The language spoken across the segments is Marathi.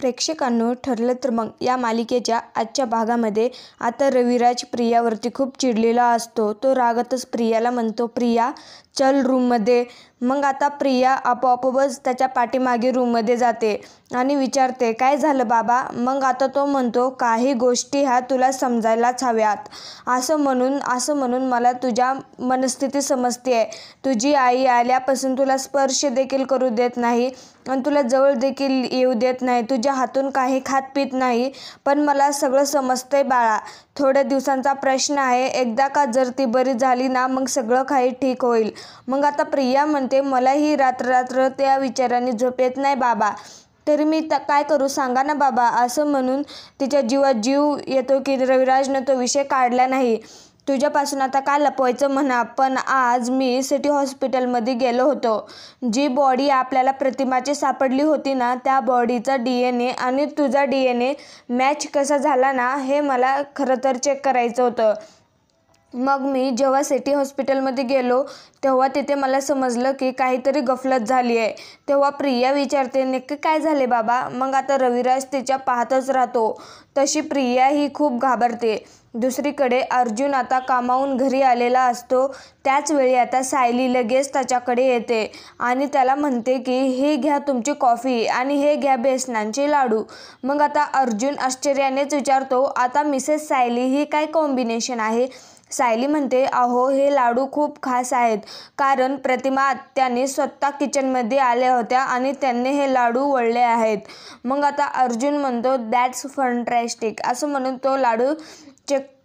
प्रेक्षकांनो, ठरलं तर मग या मालिकेच्या आजच्या भागामध्ये आता रविराज प्रियावरती खूप चिडलेला असतो. तो रागातच प्रियाला म्हणतो, प्रिया चल रूममध्ये. मग आता प्रिया आपोआपच त्याच्या पाठीमागे रूममध्ये जाते आणि विचारते, काय झालं बाबा? मग आता तो म्हणतो, काही गोष्टी ह्या तुला समजायलाच हव्यात. असं म्हणून मला तुझ्या मनस्थिती समजते आहे. तुझी आई आल्यापासून तुला स्पर्श देखील करू देत नाही आणि तुला जवळ देखील येऊ देत नाही. तुझ्या हातून काही खात पित नाही. पण मला सगळं समजतंय बाळा. थोड्या दिवसांचा प्रश्न आहे. एकदा का जर ती बरी झाली ना, मग सगळं काही ठीक होईल. मग आता प्रिया म्हणते, मलाही रात्र त्या विचाराने झोप येत नाही बाबा. तरी मी काय करू सांगा ना बाबा. असं म्हणून तिच्या जीवात जीव येतो की रविराजनं तो विषय काढला नाही. तुझ्यापासून आता काय लपवायचं म्हणा. पण आज मी सिटी हॉस्पिटलमध्ये गेलो होतो. जी बॉडी आपल्याला प्रतिमाची सापडली होती ना, त्या बॉडीचा DNA आणि तुझा DNA मॅच कसा झाला ना, हे मला खरं तर चेक करायचं होतं. मग मी जेव्हा सिटी हॉस्पिटलमध्ये गेलो तेव्हा तिथे मला समजलं की काहीतरी गफलत झाली आहे. तेव्हा प्रिया विचारते, नक्की काय झाले बाबा? मग आता रविराज तिच्या पाहतच राहतो. तशी प्रिया ही खूप घाबरते. दुसरीकडे अर्जुन आता कामावून घरी आलेला असतो. त्याच वेळी आता सायली लगेच त्याच्याकडे येते आणि त्याला म्हणते की हे घ्या तुमची कॉफी आणि हे घ्या बेसनांचे लाडू. मग आता अर्जुन आश्चर्यानेच विचारतो, आता मिसेस सायली ही काय कॉम्बिनेशन आहे? सायली म्हणते, अहो हे लाडू खूप खास आहेत. कारण प्रतिमा आत्याने स्वतः किचनमध्ये आल्या होत्या आणि त्यांनी हे लाडू वळले आहेत. मग आता अर्जुन म्हणतो, दॅट्स फंटॅस्टिक. असं म्हणून तो लाडू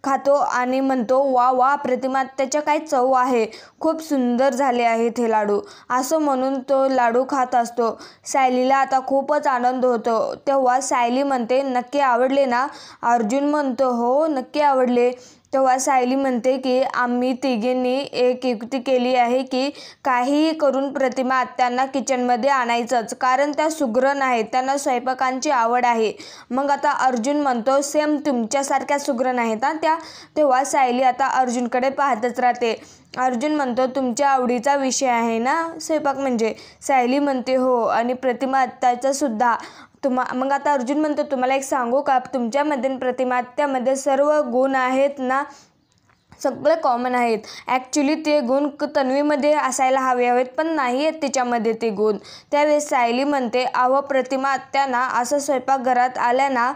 खातो आणि म्हणतो, वा वा प्रतिमा आत्याच्या काय चव आहे. खूप सुंदर झाले आहेत हे लाडू. असं म्हणून तो लाडू खात असतो. सायलीला आता खूपच आनंद होतो. तेव्हा सायली म्हणते, नक्की आवडले ना? अर्जुन म्हणतो, हो नक्की आवडले. तेव्हा सायली म्हणते की आम्ही तिघींनी एक युक्ती केली आहे की काहीही करून प्रतिमा आत्यांना किचनमध्ये आणायचंच. कारण त्या सुगरण आहेत. त्यांना स्वयंपाकांची आवड आहे. मग आता अर्जुन म्हणतो, सेम तुमच्यासारख्या सुगरण आहेत ना त्या. तेव्हा सायली आता अर्जुनकडे पाहतच राहते. अर्जुन म्हणतो, तुमच्या आवडीचा विषय आहे ना स्वयंपाक म्हणजे? सायली म्हणते, हो आणि प्रतिमा आत्याचा सुद्धा. मग आता अर्जुन म्हणतो, तुम्हाला एक सांगू का? तुमच्यामध्ये आणि प्रतिमा आत्यामध्ये सर्व गुण आहेत ना, सगळे कॉमन आहेत. ॲक्च्युली ते गुण तन्वीमध्ये असायला हवेत पण नाही आहेत तिच्यामध्ये ते गुण. त्यावेळेस सायली म्हणते, अहो प्रतिमा आत्यांना असं स्वयंपाकघरात आल्या ना,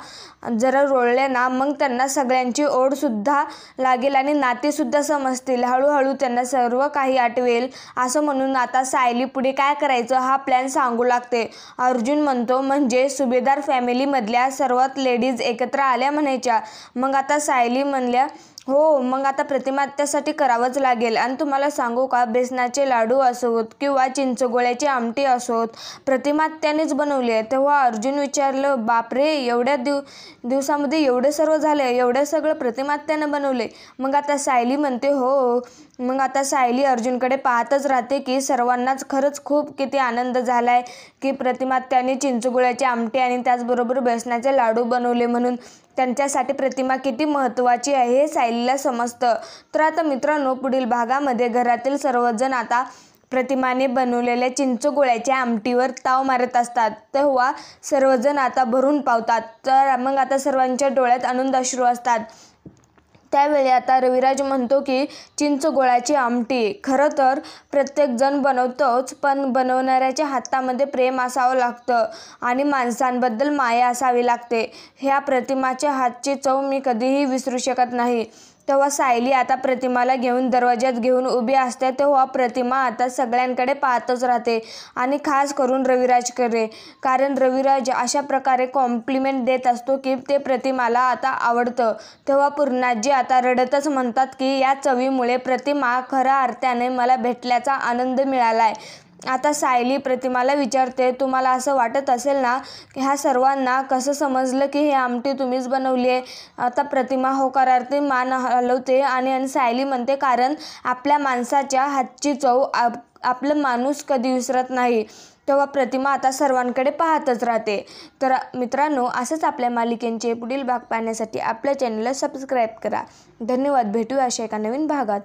जरा रोळल्या ना, मग त्यांना सगळ्यांची ओढसुद्धा लागेल आणि नातीसुद्धा समजतील. हळूहळू त्यांना सर्व काही आठवेल. असं म्हणून आता सायली पुढे काय करायचं हा प्लॅन सांगू लागते. अर्जुन म्हणतो, म्हणजे सुभेदार फॅमिलीमधल्या सर्वात लेडीज एकत्र आल्या म्हणायच्या? मग आता सायली म्हणल्या, हो. मग आता प्रतिमा आत्यासाठी करावंच लागेल. आणि तुम्हाला सांगू का, बेसनाचे लाडू असोत किंवा चिंचगोळ्याची आमटी असोत, प्रतिमा आत्यानेच बनवली आहे. तेव्हा अर्जुन विचारलं, बापरे एवढ्या दिवसामध्ये एवढं सर्व झालं? एवढं सगळं प्रतिमा आत्यानं बनवले? मग आता सायली म्हणते, हो. मग आता सायली अर्जुनकडे पाहतच राहते की सर्वांनाच खरंच खूप किती आनंद झाला आहे की प्रतिमा आत्याने चिंचगोळ्याची आमटी आणि त्याचबरोबर बेसनाचे लाडू बनवले म्हणून. त्यांच्यासाठी प्रतिमा किती महत्त्वाची आहे हे सायलीला समजतं. तर आता मित्रांनो, पुढील भागामध्ये घरातील सर्वजण आता प्रतिमाने बनवलेल्या चिंचगोळ्याच्या आमटीवर ताव मारत असतात. तेव्हा सर्वजण आता भरून पावतात. तर मग आता सर्वांच्या डोळ्यात आनंद अश्रू असतात. त्यावेळी आता रविराज म्हणतो की चिंचगोळ्याची आमटी खरं तर प्रत्येकजण बनवतोच, पण बनवणाऱ्याच्या हातामध्ये प्रेम असावं लागतं आणि माणसांबद्दल माया असावी लागते. ह्या प्रतिमाच्या हातची चव मी कधीही विसरू शकत नाही. तेव्हा सायली आता प्रतिमाला घेऊन दरवाज्यात घेऊन उभी असते. तेव्हा प्रतिमा आता सगळ्यांकडे पाहतच राहते आणि खास करून रविराजकडे. कारण रविराज अशा प्रकारे कॉम्प्लिमेंट देत असतो की ते प्रतिमाला आता आवडतं. तेव्हा पूर्णाजी आता रडतच म्हणतात की या चवीमुळे प्रतिमा खऱ्या अर्थाने मला भेटल्याचा आनंद मिळाला आहे. आता सायली प्रतिमाला विचारते, तुम्हाला असं वाटत असेल ना की ह्या सर्वांना कसं समजलं की ही आमटी तुम्हीच बनवली आहे? आता प्रतिमा होकारार्थी मान हलवते आणि सायली म्हणते, कारण आपल्या माणसाच्या हातची चव आपलं माणूस कधी विसरत नाही. तेव्हा प्रतिमा आता सर्वांकडे पाहतच राहते. तर मित्रांनो, असंच आपल्या मालिकेचे पुढील भाग पाहण्यासाठी आपल्या चॅनलला सबस्क्राईब करा. धन्यवाद. भेटूया अशा एका नवीन भागात.